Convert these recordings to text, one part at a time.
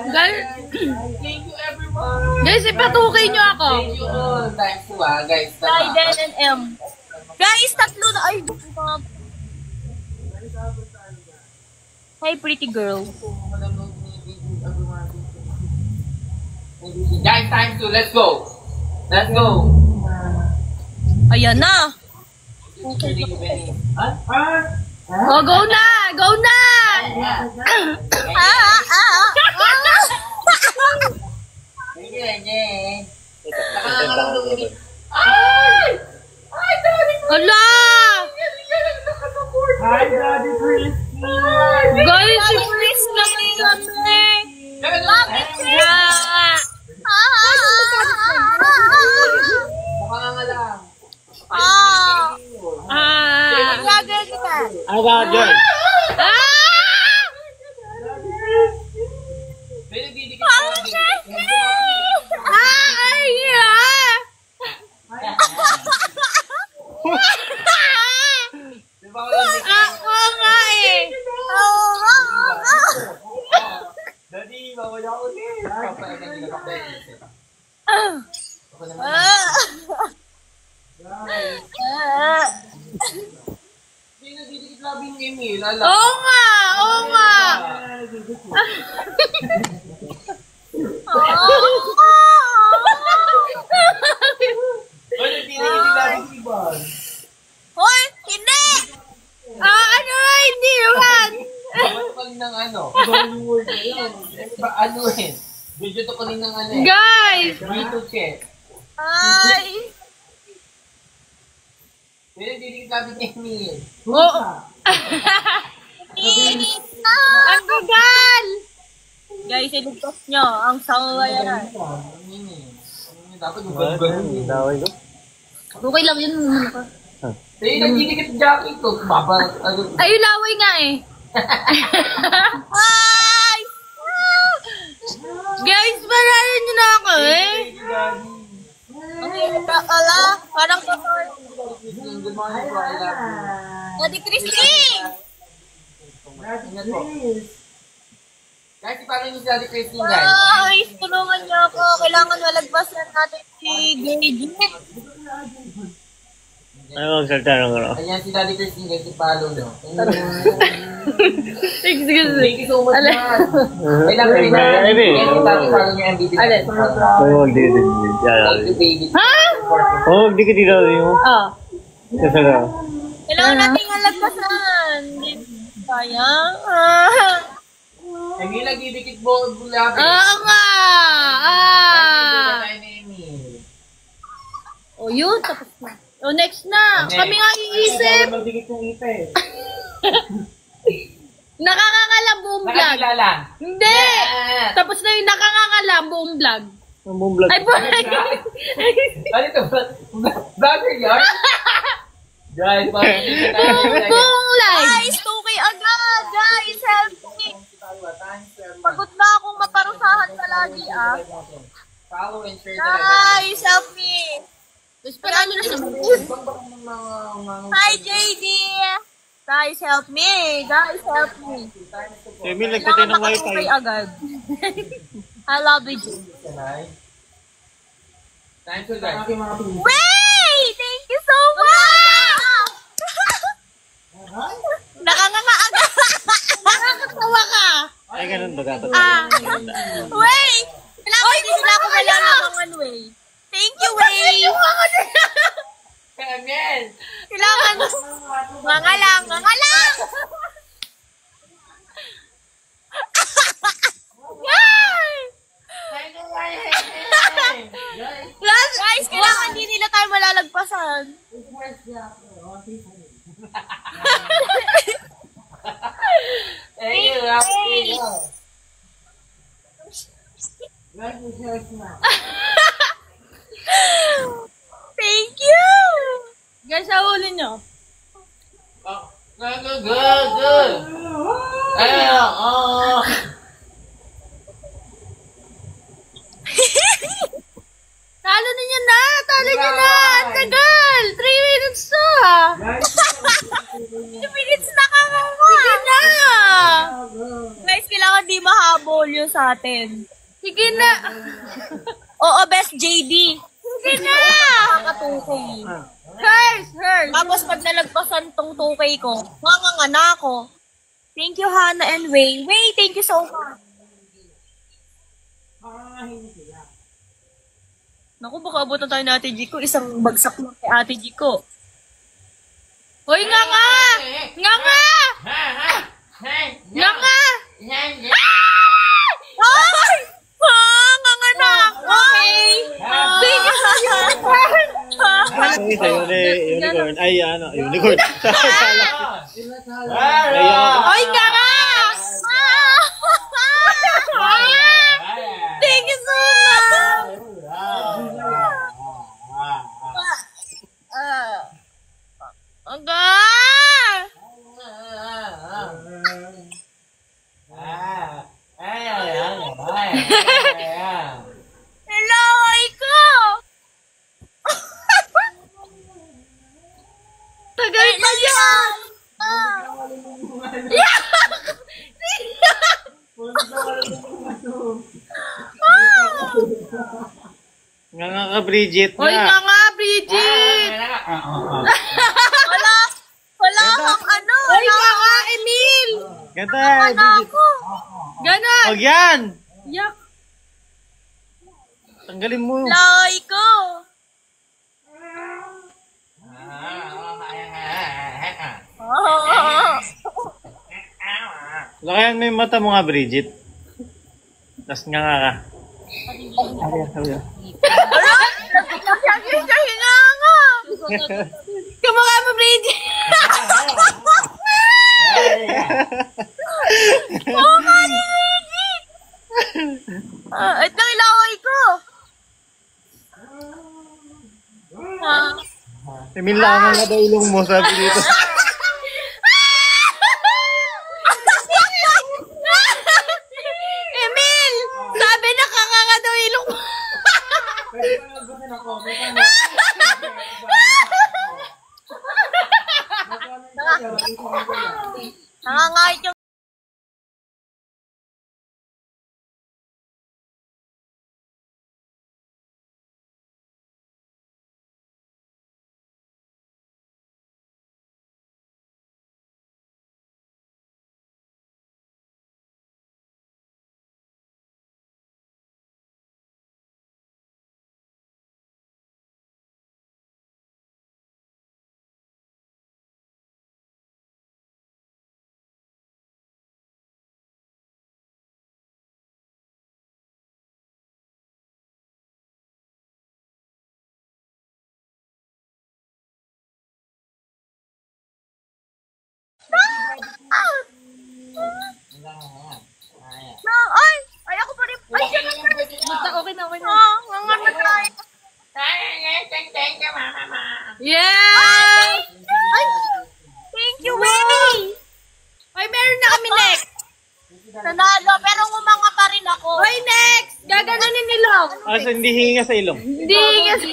Guys, Thank you everyone. guys, ipatukay nyo ako. Thank you all. Thanks po guys. Raiden and M. Guys, tatlo na. Ay, hi, pretty girl. Guys, time to let's go. Let's go. Ayan na. Oh, go na! Go na! Ala! Hi, Daddy Chris. Guys, si Chris kami kami. Bakit, Chris? Makangangalang. Gagal ka. Agad. Ako nga eh. Daddy, mawala ko din. Hindi nagdidikit labing email. Oo nga, oo nga. Hoy, nagdidikit labing iban. Hoy, hindi! Ano? Hindi naman. Ba't ng ano? Ano eh? Video to kaling ng ano eh. Guys! Video check. Ay! Pero nagdidikit labing email. Oo. Ang gagal! Guys, iligtas nyo ang sawayaran. Dapat yung gano'n. Okay lang yun. Pero nagdidikit jacket ko. Ay, laway nga eh. Ay! Guys, paralan nyo na ako eh. Ala, parang totoo. Good morning po. I love you. Daddy Christine! Ingat po. Guys, paano niyo si Daddy Christine, guys? Guys, tulungan niyo ako. Kailangan malagpasan natin si Gagey. Ano magsalita ng ano? Ayan si Daddy Christine, guys. I-follow nyo. Excuse me. Thank you so much, man. I love you, man. I-follow nyo MVP. Alin? Oo, magdikit. Thank you, baby. Ha? Oo, magdikit daw mo. Oh. Kasi na. Kailangan natin malagpasan. Sayang. Emil, nagdidikit mo. Bulapin. Oo nga. Oh, yun. Tapos na. Oh, next na. Kami nga iisip. Magdikit yung ipe. Nakakakalam buong vlog. Nakakilala. Hindi. Tapos na yung nakakakalam buong vlog. Ang buong vlog. Ay, boy. Ano ito? Vlogger yan? Guys, Buong live. Guys, 2K agad. Guys, help me. Pagod na akong maparusahan palagi, ah. Follow and share talaga. Guys, help me. Parang na sa Hi, JD. Guys, help me. Guys, help me. Emil, nagpatay ng wifi. Kailangan maka-2K agad. I love you, JD. Time to guys. Wait! Thank you so much! Nakanganga agad. nakakatawa ka. Ay, ganun ba dapat? Wait! Kailangan hindi nila ako malalaman one way. Thank you, Way! Emil! Kailangan mga lang! Guys, kailangan hindi nila tayo malalagpasan. Thank you. Thank you! Guys, sahulin nyo. Good. Talo ninyo na! Talo nyo na! Ang tagal! 3 minutes to ha! 2 minutes na ka nga! Sige na! Guys, kailangan kailangan di mahabol yun sa atin. Sige na. Oo, best JD. Sige na. Nakaka-2K. Hers. Tapos pag nalagpasan tong 2K ko, mangangana ako. Thank you, Hannah and Wei. Wei, thank you so much. Naku, baka abutan tayo ni Ate Jiko. Isang bagsak mo kay Ate Jiko. Hoy, nga! Nga! Ay! Ngangana ako. Okay. Thank you so much. Ay, sa'yo na unicorn. Ay, ano, unicorn. Ay, nga! Thank you so much. Aga! Hello, Aiko! Tagal pa yan! Nga ka, Bridget Hoy, na. nga, Bridget! Wala kang ano. Hoy, nga, Emil! Ganda, Wala Bridget. ako. Ganon! Huwag yan! Yak! Tanggalin mo. Hello, Aiko! Lakayan mo yung mata mo nga, Bridget. Tapos nga ka. Sabi. Kamukha mo, Bridget! Ito yung laway ko. Emil, langan na daw ilong mo, sabi dito. Emil! Sabi nakakanga daw ilong mo. Nangangahit yung Ay, ako pa rin. Ay, siya na pa rin. Okay na. Ngangan na tayo. Yeah! Ay, thank you, Winnie. Ay, meron na kami next. Nanalo, pero ngumanga pa rin ako. Hoy, next! Gaganunin ni Long. Kasi hindi hinga sa ilong. Hindi kasi.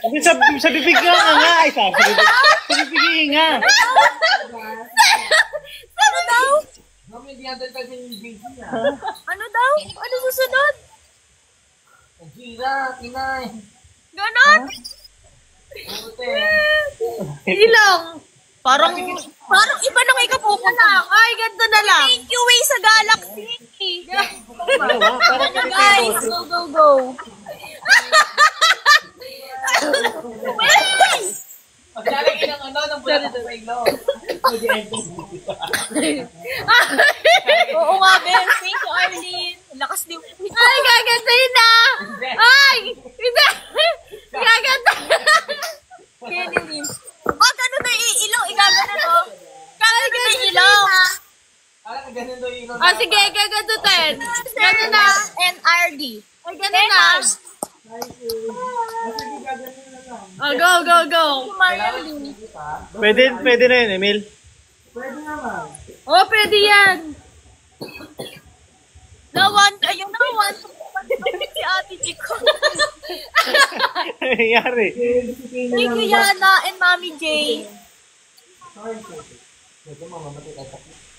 Hindi, sa bibig ka nga. Ay, sa bibig hinga. Ano daw? Hindi natin kasi yung busy na. Ano daw? Ano susunod? Gira, tinay. Ganon? Ilong. Parang iba nang ikapupunta. Ay, ganito na lang. Thank you, Way, sa Galaxy. Parang Guys, go. Maglalagay ng ano, ng bulat sa iglo. Oo nga, Ben. Thank you, Arlene. Lakas din. Ay, gagantayin na. Ay, hindi. Gagantayin. Kaya din. Wag ano na iilaw. Igagano to. Kaya na ilaw. Alam, ganun daw yung Ah, sige, gagantutin. Ganun na. NRD. Ay, ganun na. Oh, go. Pwede na yun, Emil. Oh, pwede yan. Nawan si Ate Chico. Nangyari. Thank you, Yana and Mami J.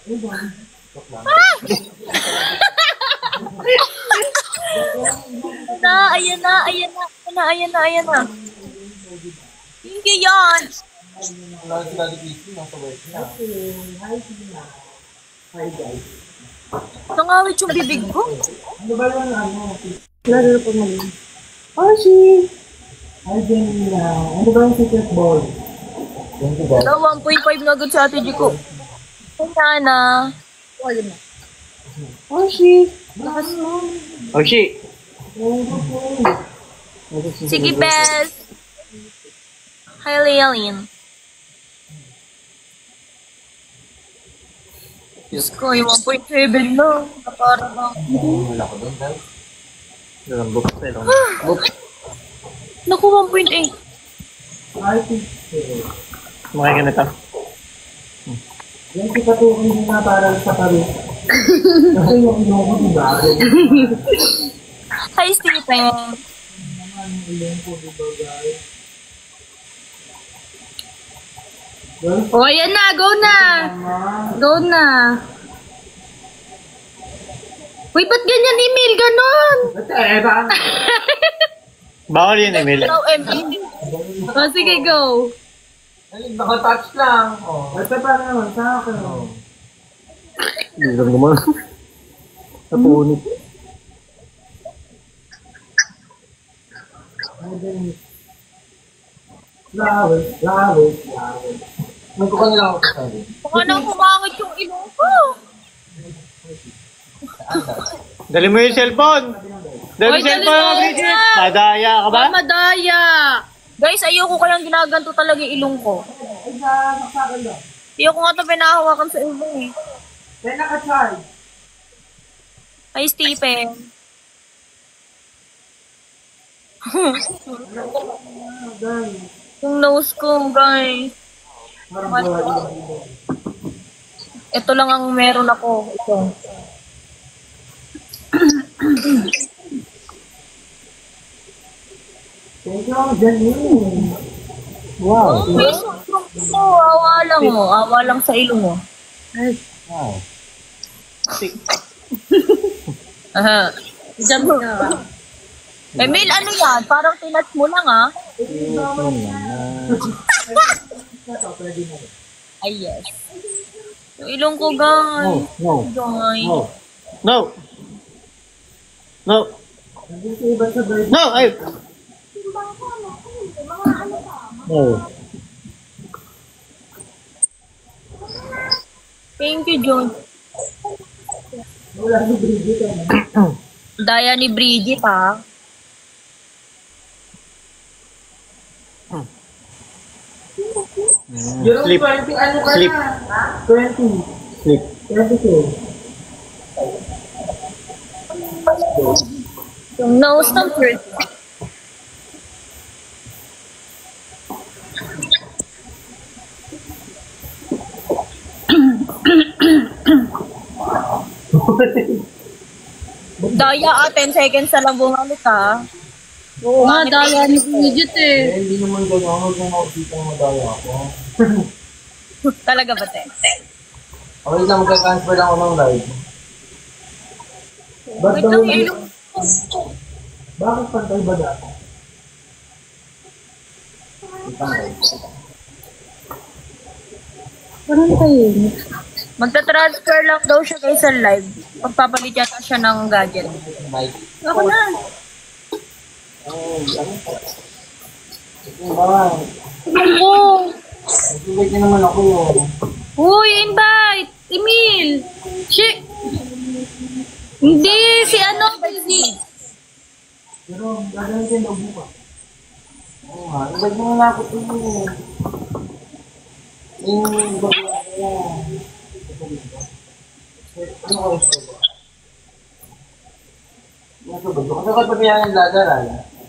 Ayan na. Hindi yan. Wala si Daddy Christy, nasa work na. Nangawit yung bibig ko. Ano ba yung ano? Lalo po mo. Oshi! Ay, ano ba yung secret ball? Thank you, guys. 1.5 na agad sa ate G ko. Sana. Oshi! Oh, shit. Sige, best. Hi, Lealin. Diyos ko, yung 1.7 na. Para bang... Wala ko doon, guys. Dalang book sa'yo. Naku, 1.8. Kumain ka na ito. Yan si Patukin din na parang sa Paris. Kasi yung ilong ko, diba? Hi, Stephen. O, ayan na! Go na! Go na! Uy, ba't ganyan, Emil? Ganon! Bawal yun, Emil. Hello, Emily. O, sige, go! Ay, naka-touch lang. Oh. Basta pa naman sa akin. Hindi lang naman. Napunit. Flowers. Magkukan nila ako sa akin. Baka nang kumangit yung ilong ko. Dali mo yung cellphone. Dali mo Oy, yung cellphone, dali mo Bridget. na. Madaya ka ba? Madaya! Guys, ayoko kayang ginaganto talaga yung ilong ko. Ayoko nga ito pinahawakan sa ilong eh. Kaya naka-charge. Hi, Stephen. Yung nose ko, guys. Ito lang ang meron ako. Ito. Thank you, Janine. Wow. May sobrang ito. Awa lang mo. Awa lang sa ilong mo. Wow. Aha. Jump na. Emil, ano yan? Parang tinat mo lang, ah. Ay, yes. Yung ilong ko, guys. No. Guys. No. No. No, ay. No. Thank you, John. Wala si Bridget. Daya ni Bridget, ha? Sleep. 20, ano ka Sleep. na? 20. Sleep. 22. Yung nose ng first. Daya, 10 seconds na lang bumalik, ha? Oo nga, daya ni Bridget eh. Hindi naman gano'n. Huwag na makikita ng madaya ako. Talaga ba, te? Okay lang, magka-transfer lang ako ng live. Ba't Wait daw lang, yun? ilong. Bakit pantay ba dati? Parang kayo. Magta-transfer lang daw siya guys sa live. Pagpapalit yata siya ng gadget. Mike. Ako na. Wow. Ako. Nag-invite na naman ako yun. Uy, invite! Emil! Shit! Hindi, si ano? Hindi. Pero gagawin ko yung labo pa. Oo nga, invite mo na ako ito yun. Yung bago ako yan. Ano ko ito? Ano ko ba? Kasi kapag pabihan yung lagaran,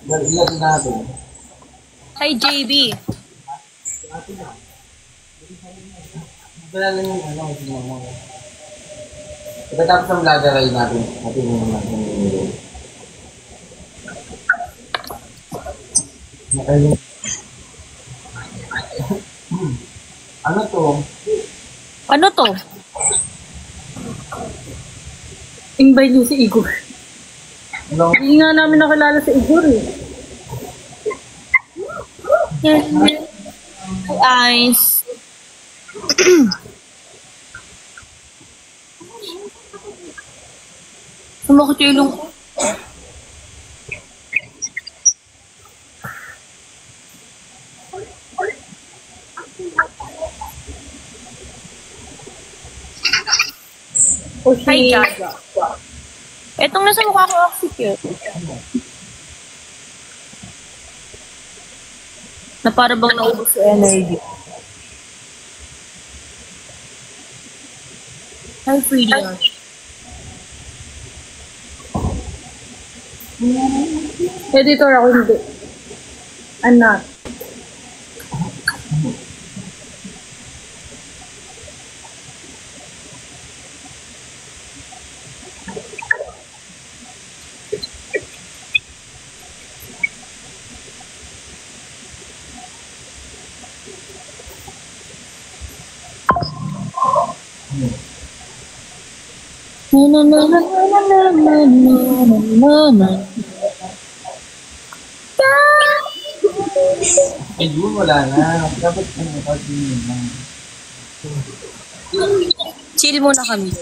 ilagin natin. Hi, JB. Wala lang yung ano, sinama ko. Pagkatapos ng lagaray natin, yung natin yung ano to? Ano to? Invite niyo si Igor. Ano? Hindi nga namin nakilala si Igor eh. Hi, Ice. Sumakot yung ilong ko. Hi, Jaja. Etong nasa mukha ko ako cute. Na para bang naubos sa energy. Hi, Freedom. Editor ako hindi. Anak. Na na na na na na na na na na. Ay, yun, wala na. Dapat ano ka din na. Chill muna kami.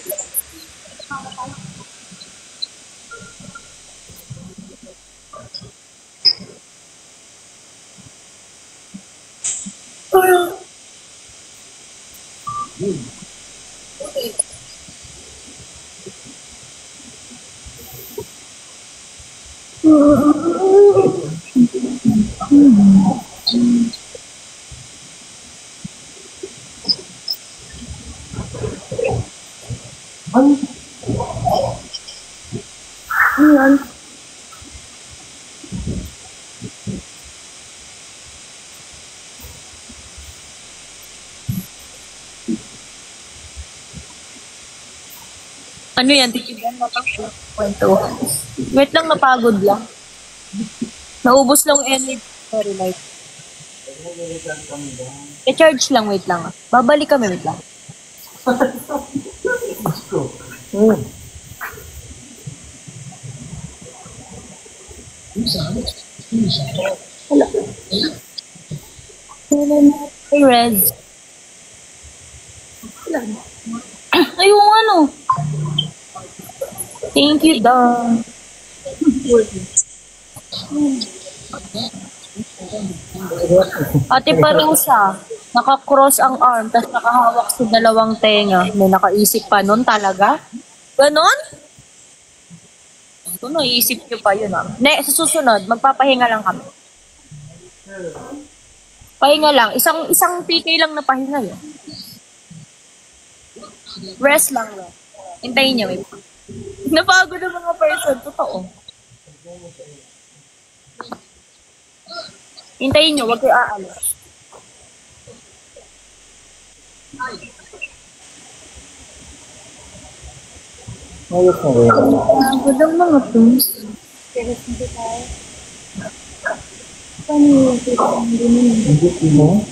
Ay, Ayan. Ano yan? Titigan na pang kwento. Wait lang, napagod lang. Naubos lang energy. Very light. I-charge lang, wait lang. Babalik kami, wait lang. gusto. Wala. Hey, Rez. Wala. Ay, yung ano. Thank you, Dong. Ate Parusa, naka-cross ang arm, tapos nakahawak sa dalawang tenga. May nakaisip pa nun talaga? Ganon? Ito, naisip nyo pa yun ah. Sa susunod, magpapahinga lang kami. Pahinga lang. Isang PK lang na pahinga yun. Rest lang lang. Hintayin niya, wait. Napagod ang mga person. Totoo. Hintayin niyo, wag kayo aalis. Ayos na rin. Napagod ang mga tools. Hindi mo?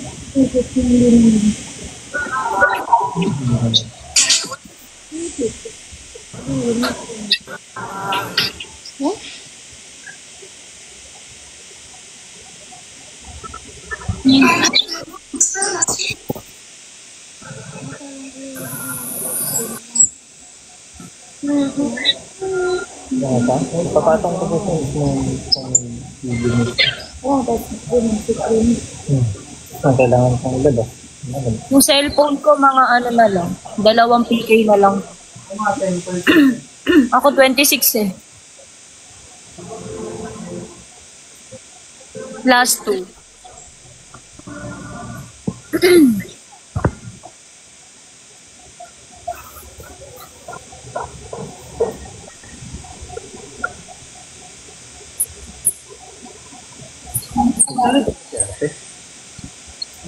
Nasa? Papatong ko po sa video. Ang kailangan kong ilabas. Yung cellphone ko, mga ano na lang. 2 PK na lang. Ako 26 eh. Last 2.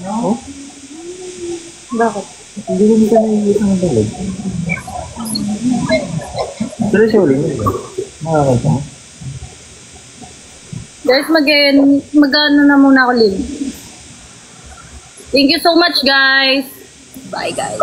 No? Bakit? Hindi ko ka naiisip ng dalag. Pero siya ulit nila. Makakita mo? Guys, mag-ano na muna ako, Lynn. Thank you so much, guys. Bye, guys.